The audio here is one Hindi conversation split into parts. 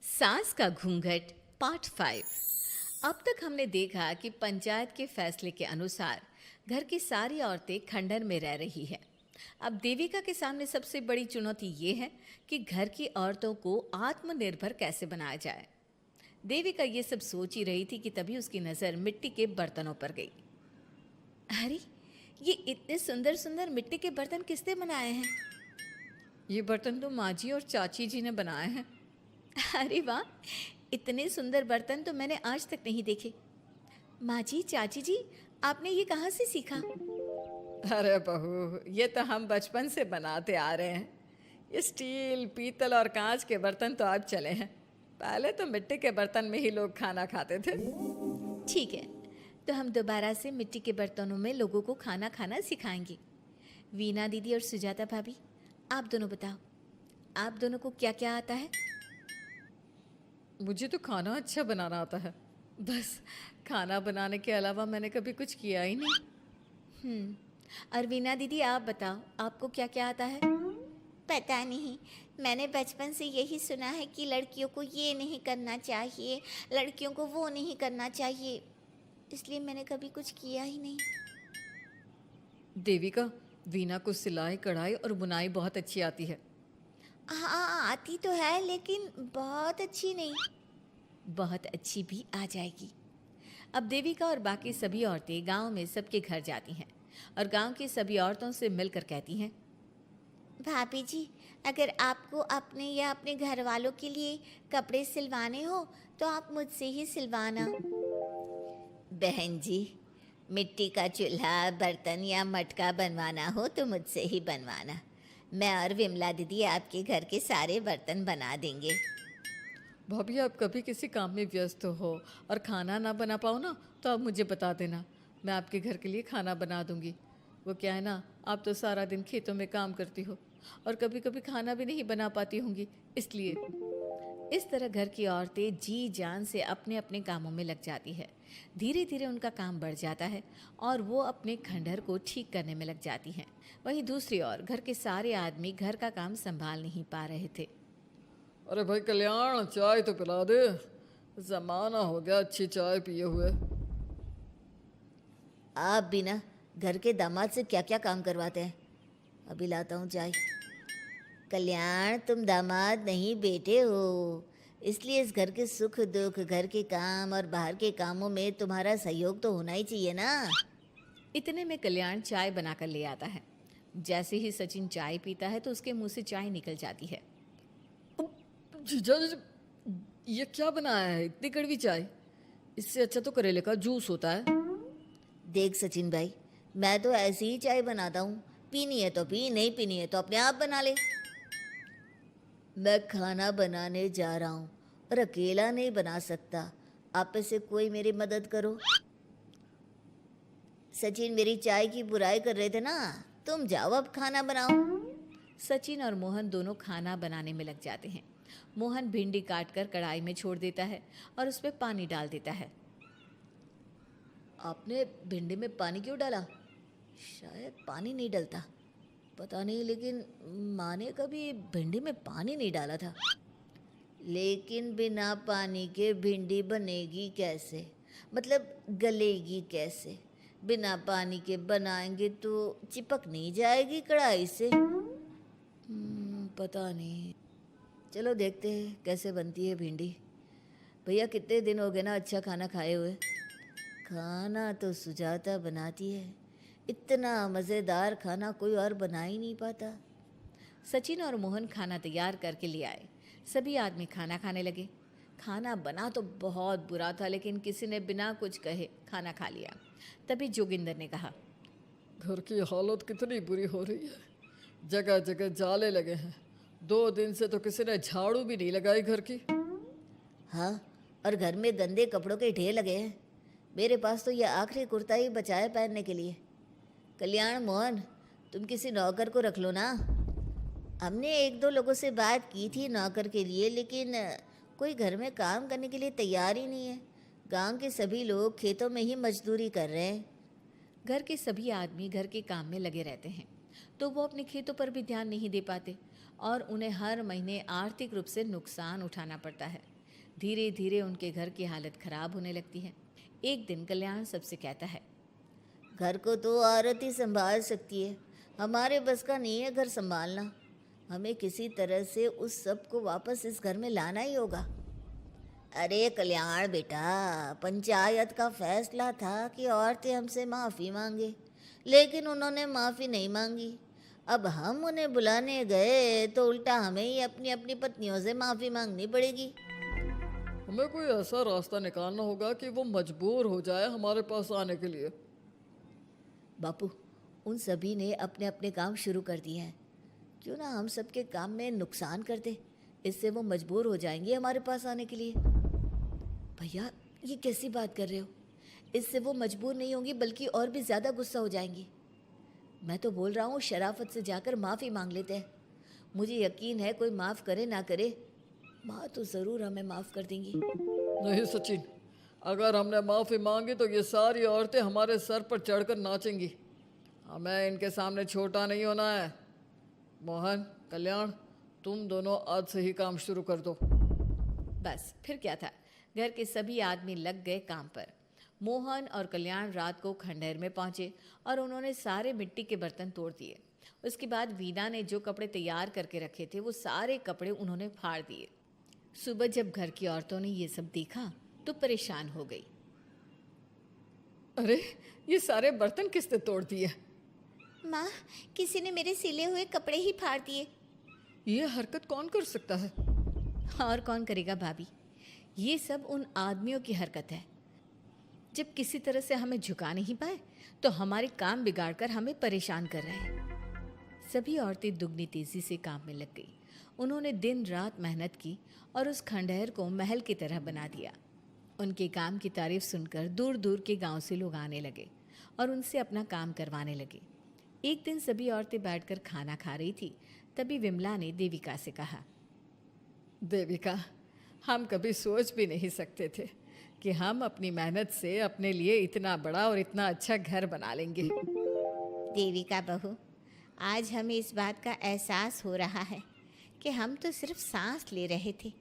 सास का घूंघट पार्ट 5। अब तक हमने देखा कि पंचायत के फैसले के अनुसार घर की सारी औरतें खंडहर में रह रही हैं। अब देविका के सामने सबसे बड़ी चुनौती ये है कि घर की औरतों को आत्मनिर्भर कैसे बनाया जाए। देविका ये सब सोच ही रही थी कि तभी उसकी नज़र मिट्टी के बर्तनों पर गई। अरे, ये इतने सुंदर सुंदर मिट्टी के बर्तन किसने बनाए हैं? ये बर्तन तो माँ जी और चाची जी ने बनाए हैं। अरे वाह, इतने सुंदर बर्तन तो मैंने आज तक नहीं देखे। माँ जी, चाची जी, आपने ये कहाँ से सीखा? अरे बहू, ये तो हम बचपन से बनाते आ रहे हैं। ये स्टील, पीतल और कांच के बर्तन तो अब चले हैं। पहले तो मिट्टी के बर्तन में ही लोग खाना खाते थे। ठीक है, तो हम दोबारा से मिट्टी के बर्तनों में लोगों को खाना खाना सिखाएंगे। वीना दीदी और सुजाता भाभी, आप दोनों बताओ, आप दोनों को क्या क्या आता है? मुझे तो खाना अच्छा बनाना आता है। बस खाना बनाने के अलावा मैंने कभी कुछ किया ही नहीं। और वीना दीदी, आप बताओ, आपको क्या क्या आता है? पता नहीं, मैंने बचपन से यही सुना है कि लड़कियों को ये नहीं करना चाहिए, लड़कियों को वो नहीं करना चाहिए, इसलिए मैंने कभी कुछ किया ही नहीं। देविका, वीना को सिलाई, कढ़ाई और बुनाई बहुत अच्छी आती है। हाँ, आती तो है लेकिन बहुत अच्छी नहीं। बहुत अच्छी भी आ जाएगी। अब देविका और बाकी सभी औरतें गांव में सबके घर जाती हैं और गांव की सभी औरतों से मिलकर कहती हैं, भाभी जी, अगर आपको अपने या अपने घर वालों के लिए कपड़े सिलवाने हो तो आप मुझसे ही सिलवाना। बहन जी, मिट्टी का चूल्हा, बर्तन या मटका बनवाना हो तो मुझसे ही बनवाना। मैं और विमला दीदी आपके घर के सारे बर्तन बना देंगे। भाभी, आप कभी किसी काम में व्यस्त हो और खाना ना बना पाओ ना, तो आप मुझे बता देना, मैं आपके घर के लिए खाना बना दूंगी। वो क्या है ना, आप तो सारा दिन खेतों में काम करती हो और कभी कभी खाना भी नहीं बना पाती होंगी, इसलिए। इस तरह घर की औरतें जी जान से अपने अपने कामों में लग जाती है। धीरे धीरे उनका काम बढ़ जाता है और वो अपने खंडहर को ठीक करने में लग जाती हैं। वहीं दूसरी ओर घर के सारे आदमी घर का काम संभाल नहीं पा रहे थे। अरे भाई कल्याण, चाय तो पिला दे। जमाना हो गया अच्छी चाय पिए हुए। आप भी ना घर के दामाद से क्या क्या काम करवाते हैं। अभी लाता हूँ चाय। कल्याण, तुम दामाद नहीं बेटे हो, इसलिए इस घर के सुख दुख, घर के काम और बाहर के कामों में तुम्हारा सहयोग तो होना ही चाहिए ना। इतने में कल्याण चाय बनाकर ले आता है। जैसे ही सचिन चाय पीता है तो उसके मुंह से चाय निकल जाती है। जीजा जी, ये क्या बनाया है, इतनी कड़वी चाय? इससे अच्छा तो करेले का जूस होता है। देख सचिन भाई, मैं तो ऐसी ही चाय बनाता हूँ, पीनी है तो पी, नहीं पीनी है तो अपने आप बना ले। मैं खाना बनाने जा रहा हूँ और अकेला नहीं बना सकता, आप में से कोई मेरी मदद करो। सचिन मेरी चाय की बुराई कर रहे थे ना, तुम जाओ अब खाना बनाओ। सचिन और मोहन दोनों खाना बनाने में लग जाते हैं। मोहन भिंडी काटकर कढ़ाई में छोड़ देता है और उसमें पानी डाल देता है। आपने भिंडी में पानी क्यों डाला? शायद पानी नहीं डलता, पता नहीं, लेकिन माँ ने कभी भिंडी में पानी नहीं डाला था। लेकिन बिना पानी के भिंडी बनेगी कैसे, मतलब गलेगी कैसे? बिना पानी के बनाएंगे तो चिपक नहीं जाएगी कढ़ाई से? पता नहीं, चलो देखते हैं कैसे बनती है भिंडी। भैया, कितने दिन हो गए ना अच्छा खाना खाए हुए। खाना तो सुजाता बनाती है, इतना मज़ेदार खाना कोई और बना ही नहीं पाता। सचिन और मोहन खाना तैयार करके ले आए। सभी आदमी खाना खाने लगे। खाना बना तो बहुत बुरा था, लेकिन किसी ने बिना कुछ कहे खाना खा लिया। तभी जोगिंदर ने कहा, घर की हालत कितनी बुरी हो रही है, जगह जगह जाले लगे हैं। 2 दिन से तो किसी ने झाड़ू भी नहीं लगाई घर की। हाँ, और घर में गंदे कपड़ों के ढेर लगे हैं। मेरे पास तो ये आखिरी कुर्ता ही बचा है पहनने के लिए। कल्याण, मोहन, तुम किसी नौकर को रख लो ना। हमने एक दो लोगों से बात की थी नौकर के लिए, लेकिन कोई घर में काम करने के लिए तैयार ही नहीं है। गांव के सभी लोग खेतों में ही मजदूरी कर रहे हैं। घर के सभी आदमी घर के काम में लगे रहते हैं, तो वो अपने खेतों पर भी ध्यान नहीं दे पाते और उन्हें हर महीने आर्थिक रूप से नुकसान उठाना पड़ता है। धीरे धीरे उनके घर की हालत खराब होने लगती है। एक दिन कल्याण सबसे कहता है, घर को तो औरत ही संभाल सकती है, हमारे बस का नहीं है घर संभालना। हमें किसी तरह से उस सब को वापस इस घर में लाना ही होगा। अरे कल्याण बेटा, पंचायत का फैसला था कि औरतें हमसे माफ़ी मांगे, लेकिन उन्होंने माफ़ी नहीं मांगी। अब हम उन्हें बुलाने गए तो उल्टा हमें ही अपनी अपनी पत्नियों से माफ़ी मांगनी पड़ेगी। हमें कोई ऐसा रास्ता निकालना होगा कि वो मजबूर हो जाए हमारे पास आने के लिए। बापू, उन सभी ने अपने अपने काम शुरू कर दिए हैं, क्यों ना हम सबके काम में नुकसान कर दे, इससे वो मजबूर हो जाएंगे हमारे पास आने के लिए। भैया, ये कैसी बात कर रहे हो? इससे वो मजबूर नहीं होंगी बल्कि और भी ज़्यादा गुस्सा हो जाएंगी। मैं तो बोल रहा हूँ शराफत से जाकर माफ़ी मांग लेते हैं। मुझे यकीन है कोई माफ़ करे ना करे, माँ तो ज़रूर हमें माफ़ कर देंगी। नहीं सचिन, अगर हमने माफ़ी मांगी तो ये सारी औरतें हमारे सर पर चढ़कर नाचेंगी। हमें इनके सामने छोटा नहीं होना है। मोहन, कल्याण, तुम दोनों आज से ही काम शुरू कर दो। बस फिर क्या था, घर के सभी आदमी लग गए काम पर। मोहन और कल्याण रात को खंडहर में पहुंचे और उन्होंने सारे मिट्टी के बर्तन तोड़ दिए। उसके बाद वीना ने जो कपड़े तैयार करके रखे थे वो सारे कपड़े उन्होंने फाड़ दिए। सुबह जब घर की औरतों ने ये सब देखा तो परेशान हो गई। अरे, ये सारे बर्तन किसने तोड़ दिए? माँ, किसी ने मेरे सिले हुए कपड़े ही फाड़ दिए। ये हरकत कौन कर सकता है? और कौन करेगा भाभी, ये सब उन आदमियों की हरकत है। जब किसी तरह से हमें झुका नहीं पाए तो हमारे काम बिगाड़कर हमें परेशान कर रहे हैं। सभी औरतें दुगनी तेजी से काम में लग गई। उन्होंने दिन रात मेहनत की और उस खंडहर को महल की तरह बना दिया। उनके काम की तारीफ सुनकर दूर दूर के गांव से लोग आने लगे और उनसे अपना काम करवाने लगे। एक दिन सभी औरतें बैठकर खाना खा रही थी, तभी विमला ने देविका से कहा, देविका, हम कभी सोच भी नहीं सकते थे कि हम अपनी मेहनत से अपने लिए इतना बड़ा और इतना अच्छा घर बना लेंगे। देविका बहू, आज हमें इस बात का एहसास हो रहा है कि हम तो सिर्फ सांस ले रहे थे,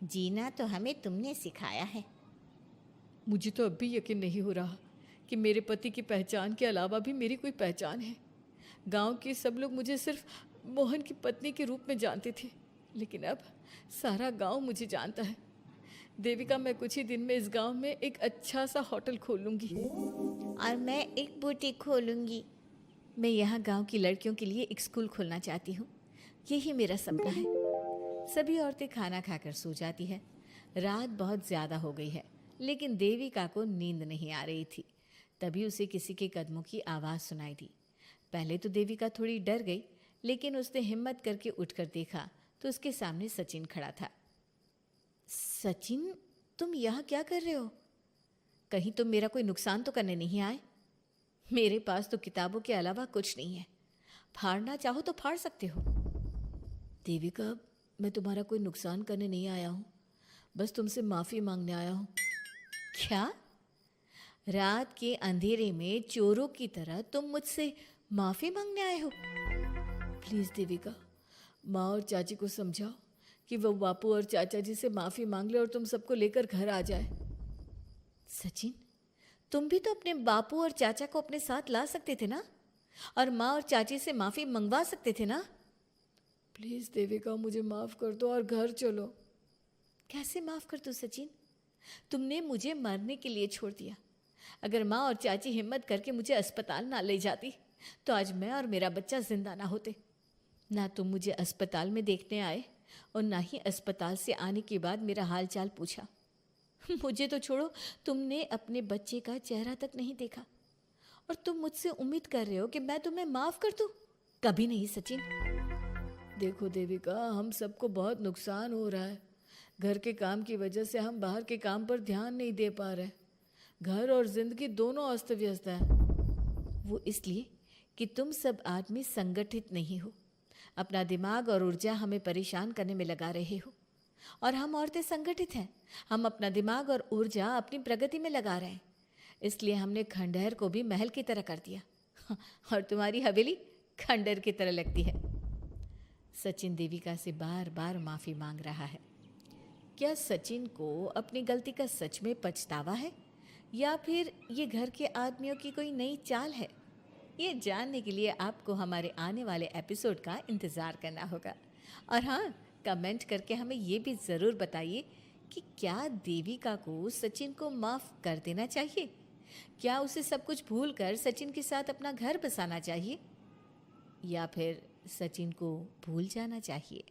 जीना तो हमें तुमने सिखाया है। मुझे तो अब भी यकीन नहीं हो रहा कि मेरे पति की पहचान के अलावा भी मेरी कोई पहचान है। गांव के सब लोग मुझे सिर्फ मोहन की पत्नी के रूप में जानते थे, लेकिन अब सारा गांव मुझे जानता है। देविका, मैं कुछ ही दिन में इस गांव में एक अच्छा सा होटल खोल लूँगी। और मैं एक बुटीक खोलूँगी। मैं यहाँ गांव की लड़कियों के लिए एक स्कूल खोलना चाहती हूँ, यही मेरा सपना है। सभी औरतें खाना खाकर सो जाती है। रात बहुत ज़्यादा हो गई है, लेकिन देविका को नींद नहीं आ रही थी। तभी उसे किसी के कदमों की आवाज़ सुनाई दी। पहले तो देविका थोड़ी डर गई, लेकिन उसने हिम्मत करके उठकर देखा तो उसके सामने सचिन खड़ा था। सचिन, तुम यहाँ क्या कर रहे हो? कहीं तुम मेरा कोई नुकसान तो करने नहीं आए? मेरे पास तो किताबों के अलावा कुछ नहीं है, फाड़ना चाहो तो फाड़ सकते हो। देविका, मैं तुम्हारा कोई नुकसान करने नहीं आया हूँ, बस तुमसे माफ़ी मांगने आया हूँ। क्या? रात के अंधेरे में चोरों की तरह तुम मुझसे माफ़ी मांगने आए हो? प्लीज़ देविका, माँ और चाची को समझाओ कि वो बापू और चाचा जी से माफ़ी मांग ले और तुम सबको लेकर घर आ जाए। सचिन, तुम भी तो अपने बापू और चाचा को अपने साथ ला सकते थे ना, और माँ और चाची से माफ़ी मंगवा सकते थे ना। प्लीज़ देविका, मुझे माफ़ कर दो और घर चलो। कैसे माफ़ कर दूँ सचिन? तुमने मुझे मरने के लिए छोड़ दिया। अगर माँ और चाची हिम्मत करके मुझे अस्पताल ना ले जाती तो आज मैं और मेरा बच्चा जिंदा ना होते। ना तुम मुझे अस्पताल में देखने आए और ना ही अस्पताल से आने के बाद मेरा हाल चाल पूछा। मुझे तो छोड़ो, तुमने अपने बच्चे का चेहरा तक नहीं देखा और तुम मुझसे उम्मीद कर रहे हो कि मैं तुम्हें माफ़ कर दूँ? कभी नहीं सचिन। देखो देविका, हम सबको बहुत नुकसान हो रहा है। घर के काम की वजह से हम बाहर के काम पर ध्यान नहीं दे पा रहे। घर और जिंदगी दोनों अस्त व्यस्त है। वो इसलिए कि तुम सब आदमी संगठित नहीं हो, अपना दिमाग और ऊर्जा हमें परेशान करने में लगा रहे हो। और हम औरतें संगठित हैं, हम अपना दिमाग और ऊर्जा अपनी प्रगति में लगा रहे हैं। इसलिए हमने खंडहर को भी महल की तरह कर दिया और तुम्हारी हवेली खंडहर की तरह लगती है। सचिन देविका से बार बार माफ़ी मांग रहा है। क्या सचिन को अपनी गलती का सच में पछतावा है, या फिर ये घर के आदमियों की कोई नई चाल है? ये जानने के लिए आपको हमारे आने वाले एपिसोड का इंतज़ार करना होगा। और हाँ, कमेंट करके हमें ये भी ज़रूर बताइए कि क्या देविका को सचिन को माफ़ कर देना चाहिए? क्या उसे सब कुछ भूलकर सचिन के साथ अपना घर बसाना चाहिए, या फिर सचिन को भूल जाना चाहिए?